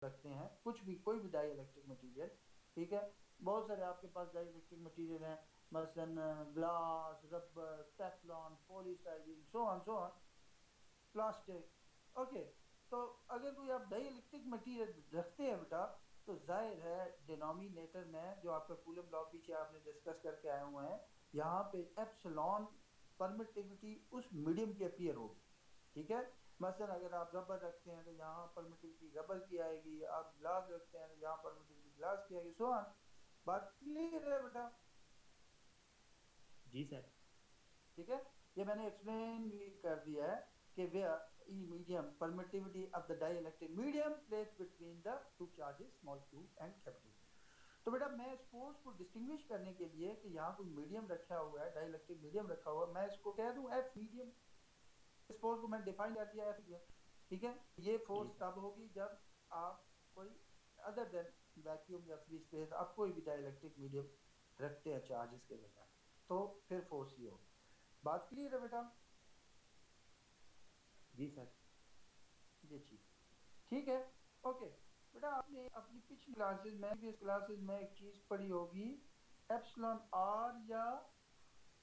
रखते हैं, कुछ भी कोई भी डाई इलेक्ट्रिक मटीरियल, ठीक है। बहुत सारे आपके पास डाई इलेक्ट्रिक मटीरियल हैं, मसलन glass, rubber, Teflon, polystyrene, so on, plastic, okay. तो अगर कोई आप डाई इलेक्ट्रिक मटीरियल रखते हैं बेटा, तो जाहिर है डिनोमिनेटर में जो आपका कूलम लॉ पीछे आपने डिस्कस करके आए हुए हैं, यहाँ पे एप्सिलॉन परमिटिविटी उस मीडियम की अपीयर होगी, ठीक है। मसलन अगर आप रबर रखते हैं तो यहाँ परमिटिविटी रबर की आएगी, आप ग्लास रखते हैं तो यहाँ परमिटिविटी ग्लास की आएगी, सो ऑन। बात क्लियर है बेटा? जी सर। ठीक है, ये मैंने एक्सप्लेन भी कर दिया है कि where E medium permittivity of the dielectric medium place between the two charges small q and capital Q। तो बेटा मैं इस फोर्स को डिस्टिंग्विश करने के लिए कि यहाँ कोई मीडियम रखा हुआ है, डाइलेक्ट्रिक मीडियम रखा हुआ है, मैं इसको कह दूं एफ मीडियम। इस फोर्स को मैंने डिफाइन कर दिया एफ मीडियम, ठीक है। ये जी फोर्स सर। तब होगी जब आप कोई अदर देन वैक्यूम या फ्री स्पेस आप कोई भी डाइलेक्ट्रिक मीडियम रखते हैं चार्जेस के बजाय, तो फिर फोर्स ये होगी। बात क्लियर है बेटा? जी सर। ये चीज ठीक है, ओके। बेटा आपने अपनी पिछली क्लासेस में एक चीज पढ़ी होगी, एप्सिलॉन आर, या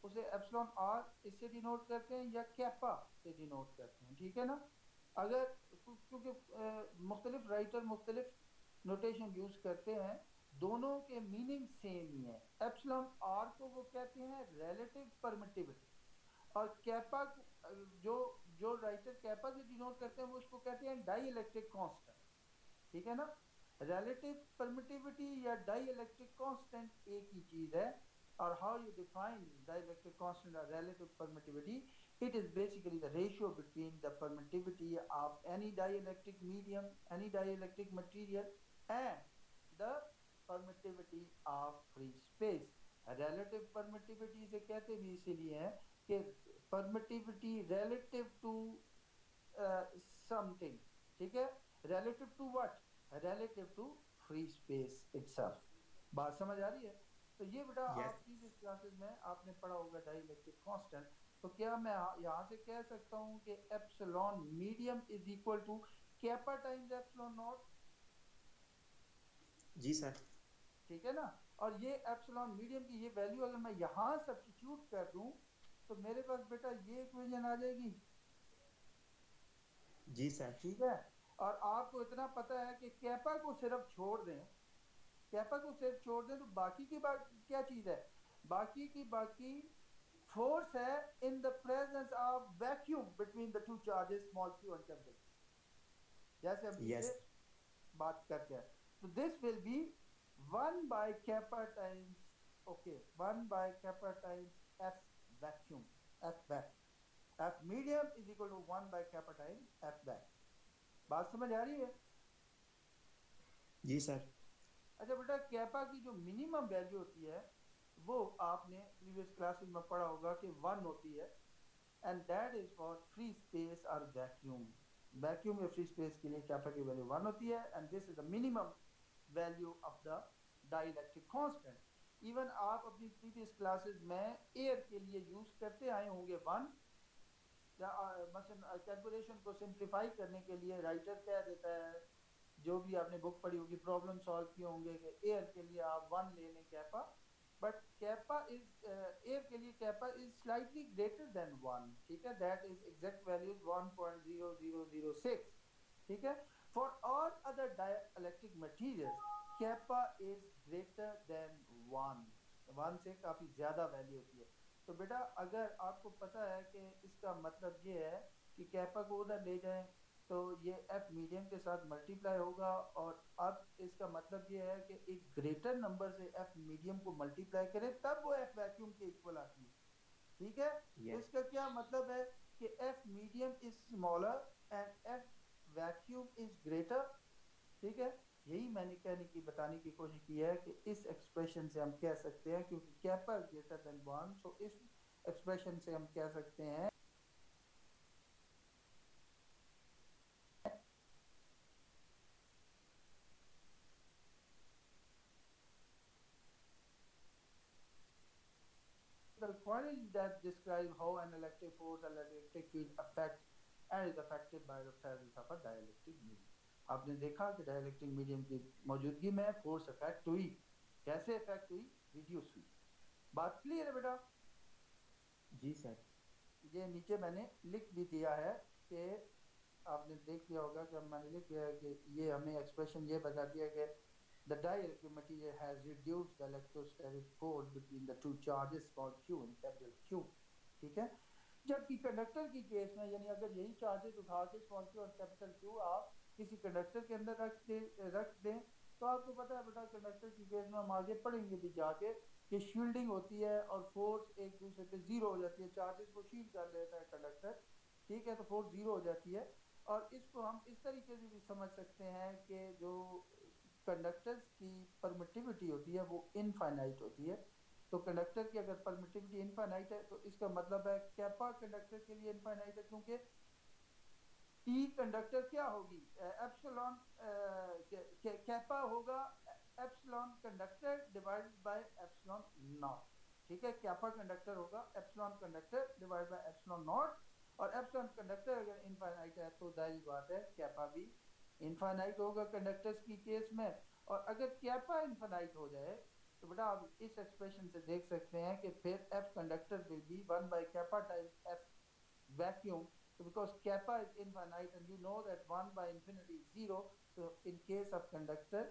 उसे एप्सिलॉन आर इससे डिनोट करते हैं या कैपा से डिनोट करते हैं, ठीक है ना। अगर क्योंकि मुख्तलिफ राइटर मुख्तलिफ नोटेशन यूज करते हैं, दोनों के मीनिंग सेम ही है। एप्सिलॉन आर को वो कहते हैं रिलेटिव परमिटिविटी, और कैपा जो जो राइटर कैपा से डिनोट करते हैं वो उसको कहते हैं डाई इलेक्ट्रिक कांस्टेंट, ठीक है ना। रिलेटिव परमिटिविटी या डाई इलेक्ट्रिक कांस्टेंट एक ही चीज है। और how you define dielectric constant और relative permittivity? It is basically the ratio between the permittivity of any dielectric medium, any dielectric material, and the permittivity of free space. Relative permittivity से कहते भी इसीलिए हैं कि permittivity relative to something, ठीक है। Relative to what? Relative to free space itself. बात समझ आ रही है? तो ये बेटा आप यस। प्रीवियस क्लासेस में आपने पढ़ा होगा डाइलेक्ट्रिक कांस्टेंट। तो क्या मैं यहाँ से कह सकता हूँ कि epsilon medium is equal to kappa times epsilon naught? जी सर। ठीक है ना। और ये एप्सिलॉन मीडियम की ये वैल्यू अगर मैं यहाँ सब्स्टिट्यूट कर दूं, तो मेरे पास बेटा ये इक्वेशन आ जाएगी, जी सर। ठीक है। और आपको इतना पता है कि कैपा को सिर्फ छोड़ दें, कैपा को सिर्फ छोड़ दें तो बाकी की बात क्या चीज है? बाकी की बाकी फोर्स है in the presence of vacuum between the two charges small q and capital Q, जैसे हम पीछे यस। बात करके आए। तो this will be 1 by kappa times, okay, 1 by kappa times F vacuum, F back, F medium is equal to 1 by kappa times F back. बात समझ आ रही है? जी सर। अच्छा बेटा, कैपा की जो मिनिमम वैल्यू होती है वो आपने प्रीवियस क्लासेस में पढ़ा होगा कि 1 होती है, and that is for free space और वैक्यूम। वैक्यूम या फ्री स्पेस के लिए कैपा की वैल्यू 1 होती है, and this is the minimum value of the dielectric constant. Even आप अपनी प्रीवियस क्लासेस में एयर के लिए यूज करते आए होंगे 1, या मसलन कैलकुलेशन को सिंप्लीफाई करने के लिए राइटर कह देता है, जो भी आपने बुक पढ़ी होगी, प्रॉब्लम सॉल्व किए होंगे कि एयर के लिए आप 1 ले लें kappa, but kappa is air के लिए kappa is slightly greater than 1, ठीक है। दैट इज एग्जैक्ट वैल्यू 1.0006, ठीक है। For all other dielectric materials kappa is greater than 1, 1 से काफी ज्यादा वैल्यू होती है। तो बेटा अगर आपको पता है कि इसका मतलब ये है कि कैपा को उधर ले जाएं तो ये एफ मीडियम के साथ मल्टीप्लाई होगा, और अब इसका मतलब ये है कि एक ग्रेटर नंबर से एफ मीडियम को मल्टीप्लाई करें तब वो एफ वैक्यूम के इक्वल आती है, ठीक है। तो यस। इसका क्या मतलब है कि F medium is smaller and F vacuum is greater, ठीक है। यही मैंने कहने की बताने की कोशिश की है कि इस एक्सप्रेशन से हम कह सकते हैं, क्योंकि कैपा ग्रेटर देन 1, सो इस एक्सप्रेशन से हम कह सकते हैं the quantities that describe how an electric force or electric field affects and is affected by the presence of a dielectric medium. आपने देखा कि डाइलेक्ट्रिक मीडियम की मौजूदगी में फोर्स इफेक्ट हुई, कैसे इफेक्ट हुई, रिड्यूस हुई। बात क्लियर है बेटा? जी सर। ये नीचे मैंने लिख भी दिया है कि आपने देख लिया होगा कि मैंने लिख दिया है कि ये हमें एक्सप्रेशन ये बताती है कि the dielectric material has reduced the electrostatic force between the two charges small q and capital Q। ठीक है, जबकि कंडक्टर की केस में यानी अगर यही चार्जेस उठा के स्मॉल क्यू और कैपिटल क्यू आप किसी कंडक्टर के अंदर रख दें तो आपको पता है बेटा कंडक्टर की केस में हम आगे पढ़ेंगे भी जाके कि शील्डिंग होती है और फोर्स एक दूसरे पे जीरो हो जाती है, चार्जेस को शील्ड कर लेता है कंडक्टर, ठीक है, तो फोर्स जीरो हो जाती है। और इसको हम इस तरीके से भी समझ सकते हैं कि जो कंडक्टर्स की परमिटिविटी होती है वो इनफाइनाइट होती है। तो कंडक्टर की अगर परमिटिविटी इनफाइनाइट है तो इसका मतलब है कैपा कंडक्टर के लिए इनफाइनाइट है, क्योंकि ई कंडक्टर क्या होगी, एप्सिलॉन कैपा होगा epsilon conductor divided by epsilon not. ठीक है, कैपा कंडक्टर होगा epsilon conductor divided by epsilon not, और एप्सिलॉन कंडक्टर अगर इनफाइनाइट है तो जाहिर बात है कैपा भी इनफाइनाइट होगा कंडक्टर्स की केस में। और अगर कैपा इनफाइनाइट हो जाए तो बेटा आप इस एक्सप्रेशन से देख सकते हैं कि फिर F conductor will be 1 by kappa times F vacuum. So because kappa is infinite and you know that 1 by infinity is 0, so in case of conductor,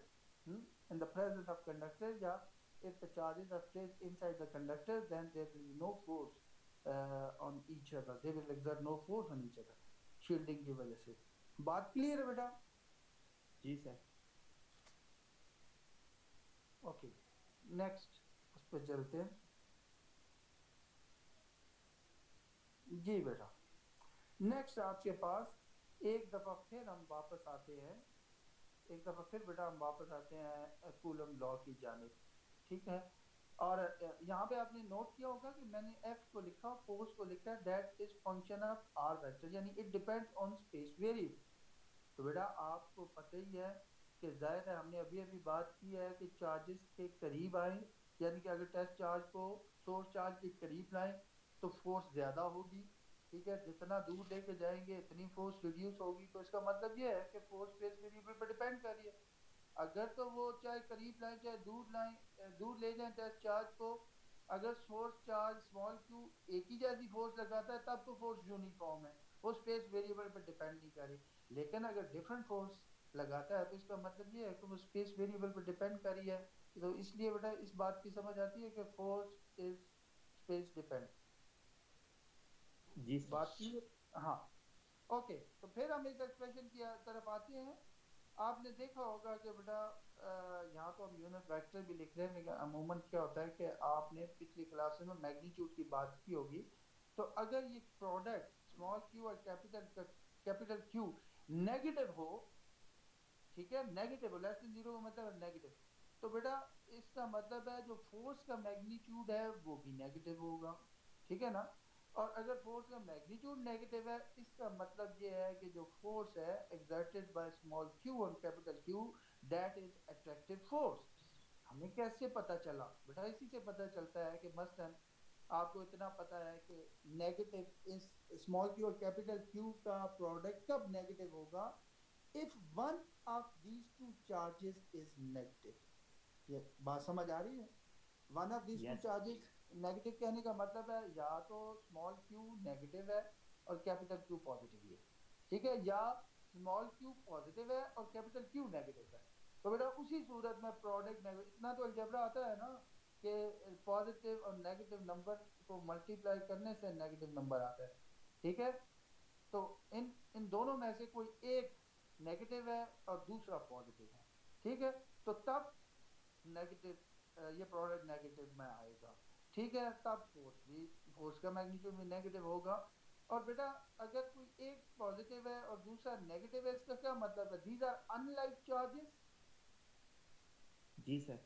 in the presence of conductor, yeah, if the charges are placed inside the conductor, then there will be no force on each other. They will exert no force on each other. Shielding की वजह से। बात clear है बेटा? जी sir. Okay, next उस पर चलते हैं। जी बेटा, नेक्स्ट आपके पास एक दफ़ा फिर हम वापस आते हैं, एक दफ़ा फिर बेटा हम वापस आते हैं कूलम लॉ की जानिब। ठीक है, और यहाँ पे आपने नोट किया होगा कि मैंने एफ को लिखा, फोर्स को लिखा है that is function of R vector, यानी it depends on space variable. तो बेटा आपको पता ही है कि जाहिर है हमने अभी अभी बात की है कि चार्जेस के करीब आए, यानी कि अगर टेस्ट चार्ज को सोर्स चार्ज के करीब लाएं तो फोर्स ज़्यादा होगी। ठीक है, जितना दूर लेके जाएंगे इतनी फोर्स रिड्यूस होगी। तो इसका मतलब ये है कि फोर्स स्पेस वेरिएबल पर डिपेंड कर रही है। अगर तो वो चाहे करीब लाएं चाहे दूर लाएं, दूर ले जाएं टेस्ट चार्ज को, अगर सोर्स चार्ज स्मॉल क्यू एक ही जैसी फोर्स लगाता है तब तो फोर्स यूनिफॉर्म है, वो स्पेस वेरिएबल पर डिपेंड नहीं कर रही। लेकिन अगर डिफरेंट फोर्स लगाता है तो इसका मतलब ये है कि वो स्पेस वेरिएबल पर डिपेंड कर रही है। तो इसलिए बेटा इस बात की समझ आती है कि फोर्स इज स्पेस डिपेंड। जी सर। बात क्लियर? हाँ, ओके। तो फिर हम इस एक्सप्रेशन की तरफ आते हैं। आपने देखा होगा कि बेटा यहाँ तो हम यूनिट वेक्टर भी लिख रहे हैं, लेकिन अमूमन क्या होता है कि आपने पिछली क्लास में मैग्नीट्यूड की बात की होगी। तो अगर ये प्रोडक्ट स्मॉल क्यू और कैपिटल क्यू नेगेटिव हो, ठीक है, नेगेटिव हो, लेस देन जीरो का मतलब नेगेटिव, तो बेटा इसका मतलब है जो फोर्स का मैग्नीट्यूड है वो भी नेगेटिव होगा। ठीक है ना? और अगर फोर्स का मैग्नीट्यूड नेगेटिव है इसका मतलब ये है कि जो फोर्स है एक्सर्टेड बाय स्मॉल क्यू और capital Q, that is attractive force. हमें कैसे पता चला बेटा? इसी से पता चलता है कि मसलन आपको इतना पता है कि नेगेटिव इस स्मॉल क्यू और कैपिटल क्यू का प्रोडक्ट कब नेगेटिव होगा, if one of these two charges is negative। ये बात समझ आ रही है? One of this two yes. Charges negative कहने का मतलब है या तो स्मॉल क्यू नेगेटिव है और कैपिटल क्यू पॉजिटिव है, ठीक है, या स्मॉल क्यू पॉजिटिव है और कैपिटल क्यू नेगेटिव है। तो बेटा उसी सूरत में प्रोडक्ट नेगेटिव, इतना तो अलजेब्रा आता है ना कि पॉजिटिव और नेगेटिव नंबर को मल्टीप्लाई करने से नेगेटिव नंबर आता है। ठीक है, तो इन इन दोनों में से कोई एक नेगेटिव है और दूसरा पॉजिटिव है, ठीक है, तो तब नेगेटिव ये प्रोडक्ट नेगेटिव में आएगा। ठीक है, तब फोर्स भी, फोर्स का मैग्नीट्यूड भी नेगेटिव होगा। और बेटा अगर कोई एक पॉजिटिव है और दूसरा नेगेटिव है इसका क्या मतलब है? These are unlike charges. जी सर।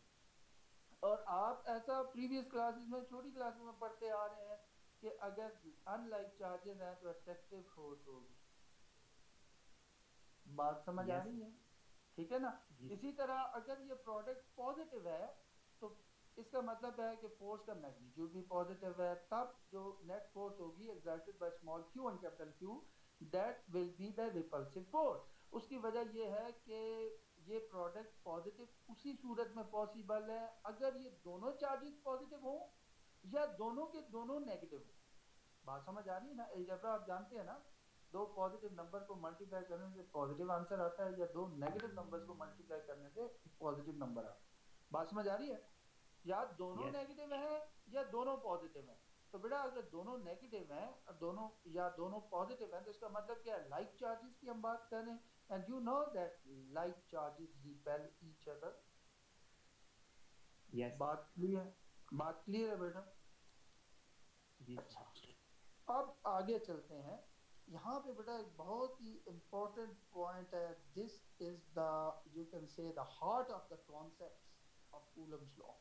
और आप ऐसा प्रीवियस क्लासेस में, छोटी क्लासेस में पढ़ते आ रहे हैं कि अगर अनलाइक चार्जेस हैं तो अट्रैक्टिव फोर्स होगी। बात समझ आ यस। रही है? ठीक है ना? जी। इसी तरह अगर ये प्रोडक्ट पॉजिटिव है तो इसका मतलब है कि फोर्स का मैग्नीट्यूड भी पॉजिटिव है, तब जो नेट फोर्स होगी exerted by small Q and capital Q, that will be the repulsive force. उसकी वजह ये है कि ये प्रोडक्ट पॉजिटिव उसी सूरत में पॉसिबल है अगर ये दोनों चार्जेस पॉजिटिव हों या दोनों के दोनों नेगेटिव हों। बात समझ आ रही है ना? अलजेब्रा आप जानते हैं ना, दो पॉजिटिव नंबर को मल्टीप्लाई करने से पॉजिटिव आंसर आता है या दो नेगेटिव नंबर्स को मल्टीप्लाई करने से पॉजिटिव नंबर आता है। बात समझ आ रही है? या दोनों Yes. नेगेटिव है या दोनों पॉजिटिव है। तो बेटा अगर दोनों नेगेटिव हैं और दोनों या दोनों पॉजिटिव हैं तो इसका मतलब क्या है? लाइक चार्जेस की हम बात कर रहे हैं, and you know that like charges repel each other. Yes. बात क्लियर? बात क्लियर है बेटा? जी अच्छा, सर। अब आगे चलते हैं। यहाँ पे बेटा एक बहुत ही इम्पोर्टेंट पॉइंट है। This is the, you can say the heart of the concept of Coulomb's law.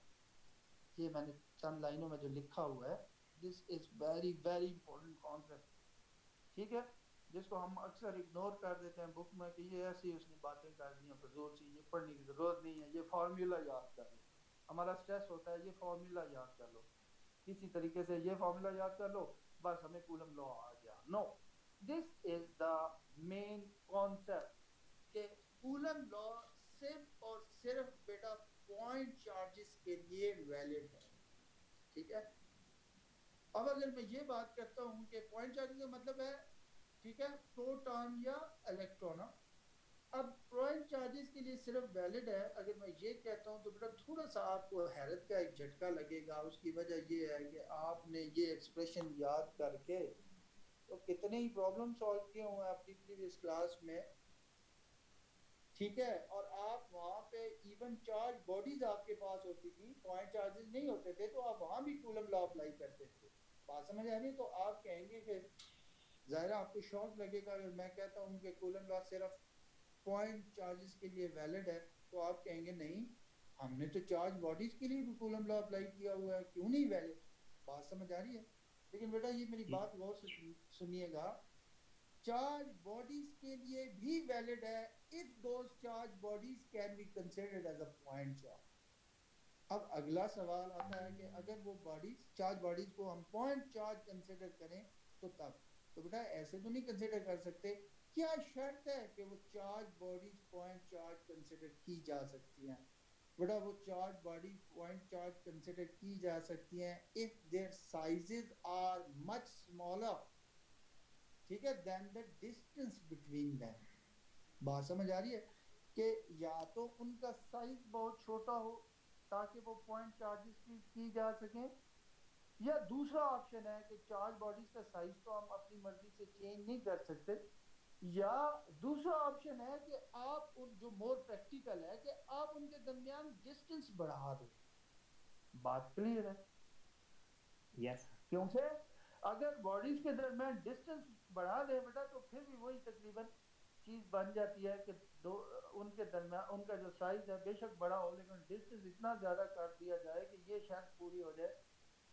ये मैंने चंद लाइनों में जो लिखा हुआ है, this is very very important concept, ठीक है, जिसको हम अक्सर इग्नोर कर देते हैं बुक में कि ये ऐसी उसने बातें कर दी हैं फजूल सी, ये पढ़ने की ज़रूरत नहीं है, ये फार्मूला याद कर लो। हमारा स्ट्रेस होता है ये फार्मूला याद कर लो, किसी तरीके से ये फार्मूला याद कर लो, बस हमें कूलम लॉ आ गया। No, this is the main concept कि कूलम लॉ सिर्फ और सिर्फ बेटा पॉइंट चार्जेस के लिए वैलिड है, ठीक है। अब अगर मैं ये बात करता हूँ कि पॉइंट चार्जेस का मतलब है, ठीक है, प्रोटॉन या इलेक्ट्रॉन। अब पॉइंट चार्जेस के लिए सिर्फ वैलिड है अगर मैं ये कहता हूँ तो बेटा थोड़ा सा आपको हैरत का एक झटका लगेगा। उसकी वजह ये है कि आपने ये एक्सप्रेशन याद करके तो कितने ही प्रॉब्लम सॉल्व किए हुए हैं अपनी प्रीवियस क्लास में, ठीक है, और आप वहाँ पे इवन चार्ज बॉडीज आपके पास होती थी, पॉइंट चार्जेस नहीं होते थे, तो आप वहाँ भी कूलम लॉ अप्लाई करते थे। बात समझ आ रही है? तो आप कहेंगे कि ज़ाहिर आपको शौक लगेगा अगर मैं कहता हूँ कि कूलम लॉ सिर्फ पॉइंट चार्जेस के लिए वैलिड है, तो आप कहेंगे नहीं, हमने तो चार्ज बॉडीज के लिए भी कूलम लॉ अप्लाई किया हुआ है, क्यों नहीं वैलिड। बात समझ आ रही है? लेकिन बेटा ये मेरी जी बात गौर से सुनिएगा, चार्ज बॉडीज के लिए भी वैलिड है if those charge bodies can be considered as a point charge. अब अगला सवाल आता है कि अगर वो बॉडीज, चार्ज बॉडीज को हम पॉइंट चार्ज कंसिडर करें तो तब, तो बेटा ऐसे तो नहीं कंसिडर कर सकते। क्या शर्त है कि वो charge bodies point charge consider की जा सकती हैं? बेटा वो charge body point charge consider की जा सकती हैं if their sizes are much smaller, ठीक है, then the distance between them. बात समझ आ रही है? कि या तो उनका साइज बहुत छोटा हो ताकि वो पॉइंट चार्जेस की जा सके, या दूसरा ऑप्शन है कि चार्ज बॉडीज का साइज तो हम अपनी मर्जी से चेंज नहीं कर सकते, या दूसरा ऑप्शन है कि आप उन, जो मोर प्रैक्टिकल है, कि आप उनके दरमियान डिस्टेंस बढ़ा दें। बात क्लियर है? Yes sir. क्योंकि अगर बॉडीज के दरमियान डिस्टेंस बढ़ा दें बेटा तो फिर भी वही तकरीबन चीज बन जाती है कि दो, उनके दरमियान उनका जो साइज है बेशक बड़ा हो लेकिन डिस्टेंस इतना ज्यादा कर दिया जाए कि ये शर्त पूरी हो जाए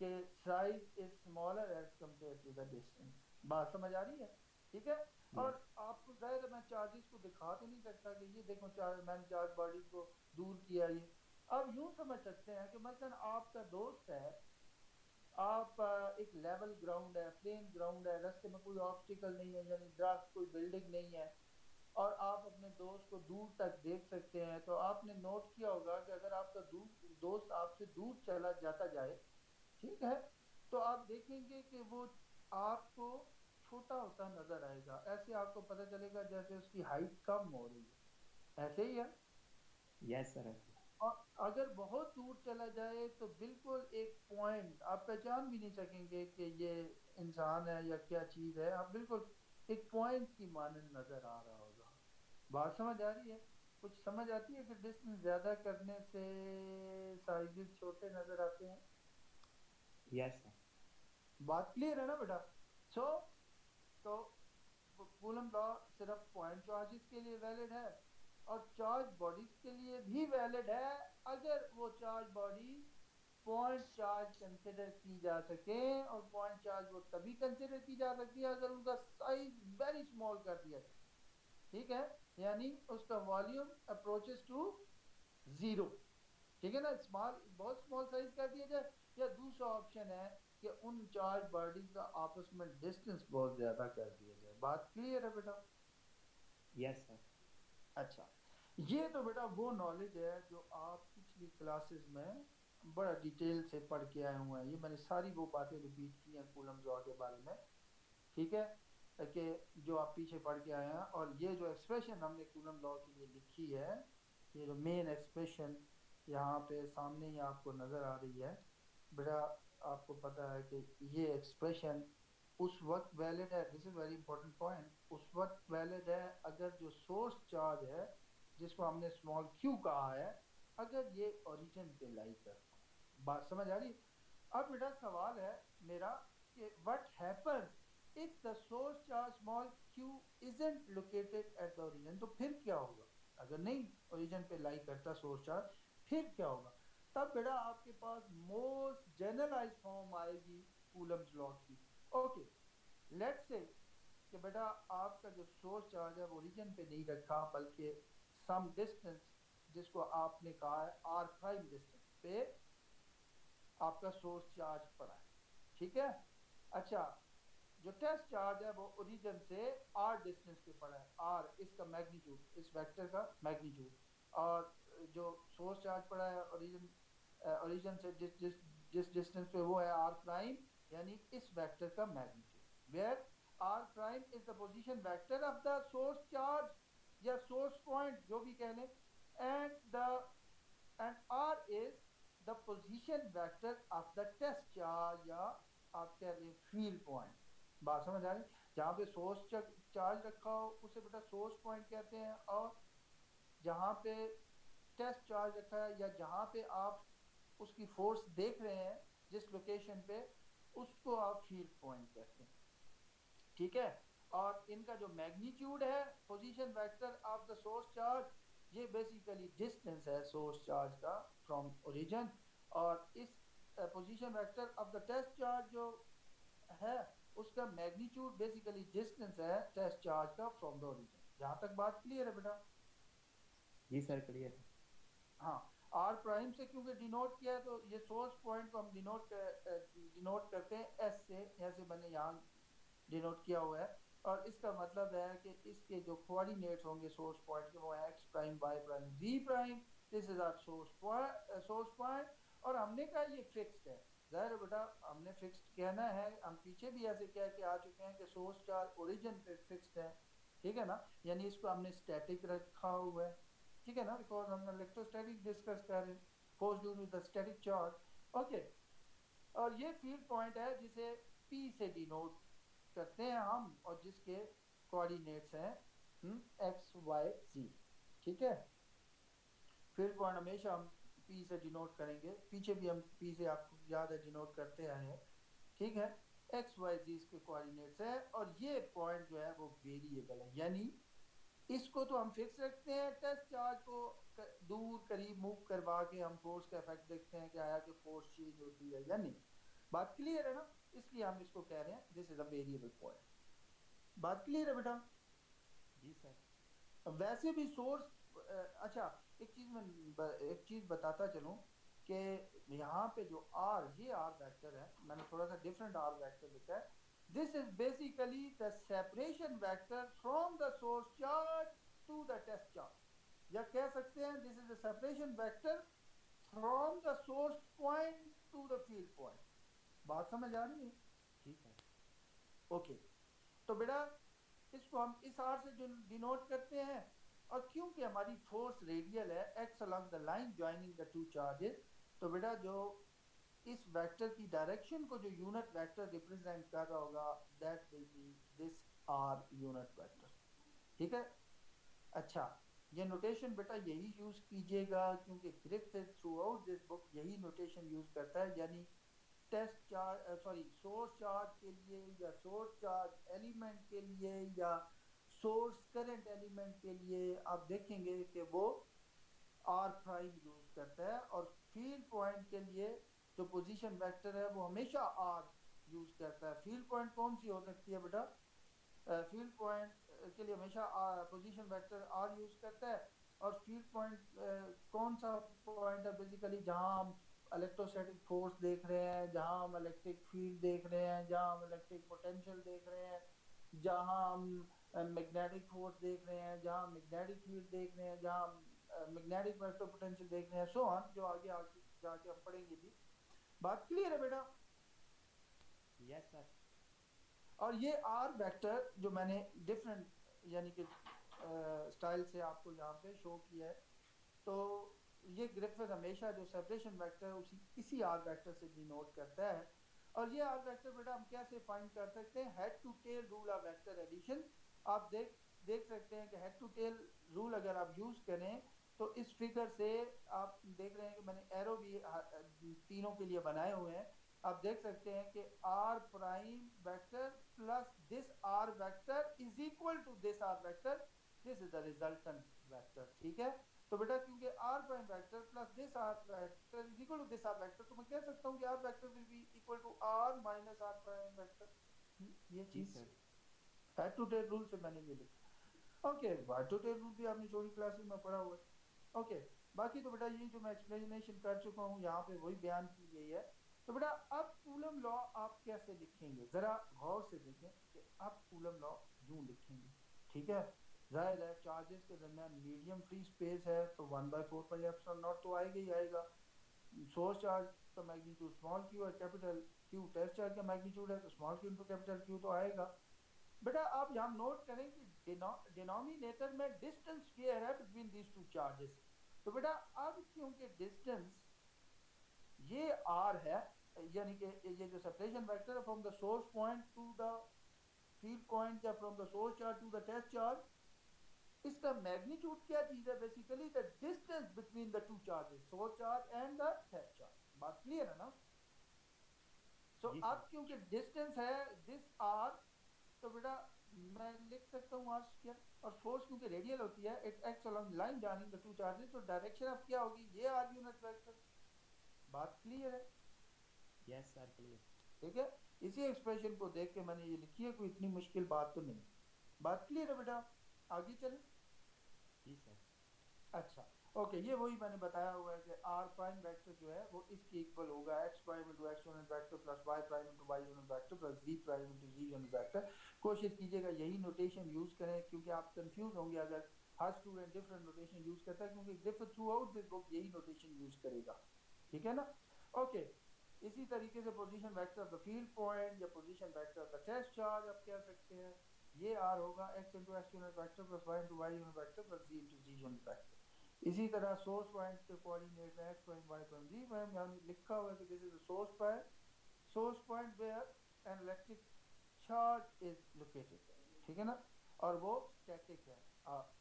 कि size is smaller as compare to the distance. बात समझ आ रही है? ठीक है। और यस। आपको जाहिर है मैं चार्जेस को दिखा तो नहीं सकता कि ये देखो चार्ज, मैंने चार्ज बॉडीज को दूर किया। ये अब यूं समझ सकते हैं कि मसलन आपका दोस्त है, आप एक लेवल ग्राउंड है, प्लेन ग्राउंड है, रास्ते में कोई ऑब्स्टिकल नहीं है, यानी दरख्त कोई बिल्डिंग नहीं है, और आप अपने दोस्त को दूर तक देख सकते हैं। तो आपने नोट किया होगा कि अगर आपका दोस्त आपसे दूर चला जाता जाए, ठीक है, तो आप देखेंगे कि वो आपको छोटा होता नजर आएगा। ऐसे आपको पता चलेगा जैसे उसकी हाइट कम हो रही है, ऐसे ही है। Yes sir. और अगर बहुत दूर चला जाए तो बिल्कुल एक पॉइंट आप पहचान भी नहीं सकेंगे कि ये इंसान है या क्या चीज है, आप बिल्कुल एक पॉइंट की मानंद नजर आ रहा होगा। बात समझ आ रही है? कुछ समझ आती है कि डिस्टेंस ज्यादा करने से साइजेस छोटे नजर आते हैं? Yes sir. बात क्लियर है ना बेटा? सो तो कूलम लॉ सिर्फ पॉइंट चार्जेस के लिए वैलिड है और चार्ज बॉडीज के लिए भी वैलिड है अगर वो charge bodies point charge consider की जा सके। और पॉइंट चार्ज वो तभी कंसिडर की जा सकती है अगर उनका साइज वेरी स्मॉल कर दिया जाए, ठीक है, यानी उसका वॉल्यूम अप्रोचेस टू जीरो, ठीक है ना, स्मॉल, बहुत स्मॉल साइज कर दिया जाए। या दूसरा ऑप्शन है कि उन चार्ज बॉडीज का आपस में डिस्टेंस बहुत ज्यादा कर दिया जाए। बात क्लियर है बेटा? Yes sir. अच्छा, ये तो बेटा वो नॉलेज है जो आप पिछली क्लासेस में बड़ा डिटेल से पढ़ के आए हुए हैं। ये मैंने सारी वो बातें रिपीट की हैं कूलम्ब लॉ के बारे में, ठीक है, कि जो आप पीछे पढ़ के आए हैं। और ये जो एक्सप्रेशन हमने कूलम्ब लॉ के लिए लिखी है, ये जो मेन एक्सप्रेशन यहाँ पे सामने ही आपको नज़र आ रही है बेटा, आपको पता है कि ये एक्सप्रेशन उस वक्त वैलिड है, this is very important point, उस वक्त वैलिड है अगर जो सोर्स चार्ज है जिसको हमने स्मॉल क्यू कहा है, अगर ये ओरिजिन पे लाई करता है। बात समझ आ रही? अब बेटा सवाल है मेरा कि what happens if the source charge small q isn't located at the origin, तो फिर क्या होगा अगर नहीं ओरिजिन पे लाई करता सोर्स चार्ज, फिर क्या होगा? तब बेटा आपके पास मोस्ट जनरलाइज फॉर्म आएगी कूलम्ब्स लॉ की। ओके, लेट्स से कि बेटा आपका जो सोर्स चार्ज है वो ओरिजिन पे नहीं रखा बल्कि सम डिस्टेंस जिसको आपने कहा है r प्राइम डिस्टेंस पे आपका सोर्स चार्ज पड़ा है, ठीक है। अच्छा, जो टेस्ट चार्ज है वो ओरिजिन से r डिस्टेंस पे पड़ा है, r इसका मैग्नीट्यूड, इस वेक्टर का मैग्नीट्यूड, और जो सोर्स चार्ज पड़ा है ओरिजिन ओरिजिन से जिस जिस जिस डिस्टेंस पे वो है r प्राइम, यानी इस वेक्टर का magnitude, where r prime is the position vector of the source charge या सोर्स पॉइंट जो भी कह लें, and the end r is the position vector of the test charge या आप कह लें फील्ड पॉइंट। बात समझ आ रही? जहाँ पे सोर्स चार्ज रखा हो उसे बेटा सोर्स पॉइंट कहते हैं, और जहाँ पे टेस्ट चार्ज रखा है या जहाँ पे आप उसकी फोर्स देख रहे हैं जिस लोकेशन पे, उसको आप फील्ड पॉइंट कहते हैं, ठीक है। और इनका जो मैग्नीट्यूड है position vector of the source charge, ये बेसिकली डिस्टेंस है सोर्स चार्ज का फ्रॉम ओरिजिन, और इस position vector of the test charge जो है उसका मैग्नीट्यूड बेसिकली डिस्टेंस है टेस्ट चार्ज का फ्रॉम द ओरिजिन। जहाँ तक बात क्लियर है बेटा? जी सर, क्लियर है। हाँ, आर प्राइम से क्योंकि डिनोट किया है तो ये सोर्स पॉइंट को हम डिनोट करते हैं एस से, ऐसे मैंने यहाँ डिनोट किया हुआ है, और इसका मतलब है कि इसके जो कोऑर्डिनेट्स होंगे सोर्स पॉइंट के वो है X prime, Y prime, Z prime, this is our source point. और हमने कहा ये फिक्स्ड है, जाहिर है बेटा हमने फिक्स्ड कहना है, हम पीछे भी ऐसे कह के आ चुके हैं कि सोर्स चार्ज ओरिजिन पे फिक्स्ड है, ठीक है ना, यानी इसको हमने स्टैटिक रखा हुआ है, ठीक है ना, बिकॉज हम इलेक्ट्रोस्टैटिक डिस्कस कर रहे हैं, force due to the static charge. Okay, और ये फील्ड पॉइंट है जिसे P से डिनोट करते हैं हम, और जिसके कोऑर्डिनेट्स हैं एक्स वाई जी, ठीक है। फील्ड पॉइंट हमेशा हम P से डिनोट करेंगे, पीछे भी हम P से आपको याद है डिनोट करते आए हैं, ठीक है। एक्स वाई जी इसके कोऑर्डिनेट्स है, और ये पॉइंट जो है वो वेरिएबल है, यानी इसको तो हम फिक्स रखते हैं, टेस्ट चार्ज को दूर करीब मूव करवा के हम फोर्स का इफेक्ट देखते हैं कि आया कि फोर्स चेंज होती है या नहीं। बात क्लियर है ना? इसलिए हम इसको कह रहे हैं this is a variable point. बात क्लियर है बेटा? जी सर। वैसे भी सोर्स, अच्छा, एक चीज बताता चलूं कि यहाँ पे जो आर, ये आर वेक्टर है, मैंने थोड़ा सा डिफरेंट आर वेक्टर लिखा है, this is basically the separation vector from the source charge to the test charge, या कह सकते हैं this is the separation vector from the source point to the field point. बात समझ आ रही है? जी सर। ओके, तो बेटा इसको हम इस आर से डिनोट करते हैं, और क्योंकि हमारी फोर्स रेडियल है x along the line joining the two charges, तो बेटा जो इस वेक्टर की डायरेक्शन को जो यूनिट वेक्टर रिप्रेजेंट कर रहा होगा that will be this R unit vector, ठीक है। अच्छा, ये नोटेशन बेटा यही यूज कीजिएगा क्योंकि Griffith throughout this book यही नोटेशन यूज करता है, यानी test charge sorry source charge के लिए या सोर्स चार्ज एलिमेंट के लिए या सोर्स करंट एलिमेंट के लिए आप देखेंगे कि वो आर प्राइम यूज करता है, और फील्ड पॉइंट के लिए जो पोजीशन वेक्टर है वो हमेशा आर यूज करता है। फील्ड पॉइंट कौन सी हो सकती है बेटा? फील्ड पॉइंट के लिए हमेशा पोजीशन वेक्टर आर यूज करता है, और फील्ड पॉइंट कौन सा पॉइंट है बेसिकली जहां हम इलेक्ट्रोस्टैटिक फोर्स देख रहे हैं, जहां हम इलेक्ट्रिक फील्ड देख रहे हैं, जहां हम इलेक्ट्रिक पोटेंशियल देख रहे हैं, जहां हम मैग्नेटिक फोर्स देख रहे हैं, जहाँ मैग्नेटिक फील्ड देख रहे हैं, जहाँ मैग्नेटिक वेक्टर पोटेंशियल देख रहे हैं, सो ऑन, जो आगे आगे जाके हम पढ़ेंगे जी। बात क्लियर है बेटा? Yes sir. और ये आर वेक्टर जो मैंने डिफरेंट यानी कि स्टाइल से आपको यहाँ पे शो किया है, तो ये ग्रिफिथ हमेशा जो सेपरेशन वेक्टर है उसी इसी आर वेक्टर से डिनोट करता है। और ये आर वेक्टर बेटा हम कैसे फाइंड कर सकते हैं? Head to tail rule of vector addition. आप देख सकते हैं कि हेड टू टेल रूल अगर आप यूज करें तो इस फिगर से आप देख रहे हैं कि मैंने एरो भी तीनों के लिए बनाए हुए हैं। आप देख सकते हैं कि R prime vector plus this R vector is equal to this R vector, this is the resultant vector. ठीक है, तो बेटा क्योंकि R prime vector plus this R vector is equal to this R vector, तो मैं कह सकता हूँ कि R vector will be equal to R minus R prime vector. ये जी चीज sir. Head to tail rule से मैंने ये लिखा। Okay, head to tail rule भी आपने छोटी क्लासेस में पढ़ा हुआ है। ओके, बाकी तो बेटा ये जो मैं एक्सप्लेनेशन कर चुका हूँ यहाँ पे वही बयान की गई है। तो बेटा अब कूलम लॉ आप कैसे लिखेंगे, जरा गौर से देखें कि अब कूलम लॉ यूं लिखेंगे। ठीक है, जाहिर है चार्जेस के दरमियान मीडियम फ्री स्पेस है तो 1/4πε0 तो आएगा ही आएगा। सोर्स चार्ज का मैग्नीट्यूड स्मॉल क्यू है, कैपिटल क्यू टेस्ट चार्ज का मैग्नीट्यूड है तो small Q into capital Q तो आएगा। बेटा आप यहाँ नोट करें कि डिनोमिनेटर में डिस्टेंस स्क्वायर है बिटवीन दीज टू चार्जेस। तो बेटा अब क्योंकि डिस्टेंस ये आर है, यानी कि ये जो सेपरेशन वेक्टर है from the source point to the field point या from the source charge to the test charge, इसका मैग्नीट्यूड क्या चीज है? Basically the distance between the two charges, source charge and the test charge. बात clear है ना? सो जी अब sir. क्योंकि डिस्टेंस है दिस आर, तो बेटा मैं लिख सकता हूँ आर स्क्वायर, और फोर्स क्योंकि रेडियल होती है it acts along line joining the two charges, तो डायरेक्शन अब क्या होगी? ये आर यूनिट वेक्टर। बात क्लियर है? Yes sir, clear. ठीक है, इसी एक्सप्रेशन को देख के मैंने ये लिखी है, कोई इतनी मुश्किल बात तो नहीं। बात क्लियर है बेटा? आगे चले। जी सर। अच्छा, ओके, ये वही मैंने बताया हुआ है कि आर प्राइम वेक्टर जो है वो इसके इक्वल होगा x prime into x unit vector plus y prime into y unit vector plus z prime into z unit vector. कोशिश कीजिएगा यही नोटेशन यूज करें, क्योंकि आप कंफ्यूज होंगे अगर हर स्टूडेंट डिफरेंट नोटेशन यूज करता है, क्योंकि Griffith throughout this book यही नोटेशन यूज करेगा। ठीक है ना? ओके, इसी तरीके से position vector of the field point या position vector of the test charge आप कह सकते हैं, ये आर होगा x into x unit vector plus y into y unit vector plus z into z unit vector. इसी तरह सोर्स पॉइंट के कोऑर्डिनेट में X prime Y prime Z prime, यहाँ लिखा हुआ है कि this is the source point where an electric charge is located. ठीक है ना? और वो स्टैटिक है, आप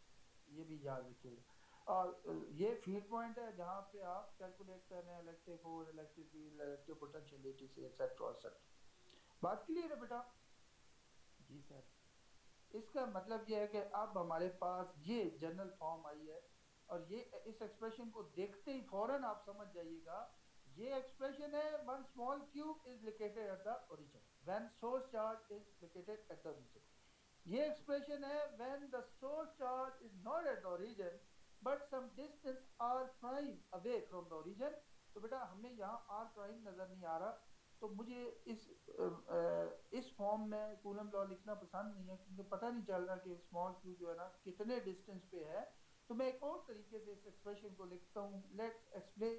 ये भी याद रखिएगा। और ये फील्ड पॉइंट है जहाँ पे आप कैलकुलेट कर रहे हैं electric force, electric field, electric potential से एक्सेट्रा एक्सेट्रा। बात क्लियर है बेटा? जी सर। इसका मतलब ये है कि अब हमारे पास ये जनरल फॉर्म आई है, और ये इस एक्सप्रेशन को देखते ही फौरन आप समझ जाइएगा ये एक्सप्रेशन है one small cube is located at the origin when source charge is located at the origin. ये एक्सप्रेशन है when the source charge is not at the origin but some distance R prime away from the origin. तो बेटा हमें यहाँ are prime नजर नहीं आ रहा, तो मुझे इस फॉर्म में कूलम लॉ लिखना पसंद नहीं है, क्योंकि पता नहीं चल रहा कि स्मॉल क्यू जो है ना कितने डिस्टेंस पे है। तो मैं एक और तरीके से इस एक्सप्रेशन को लिखता हूँ, लेट्स एक्सप्लेन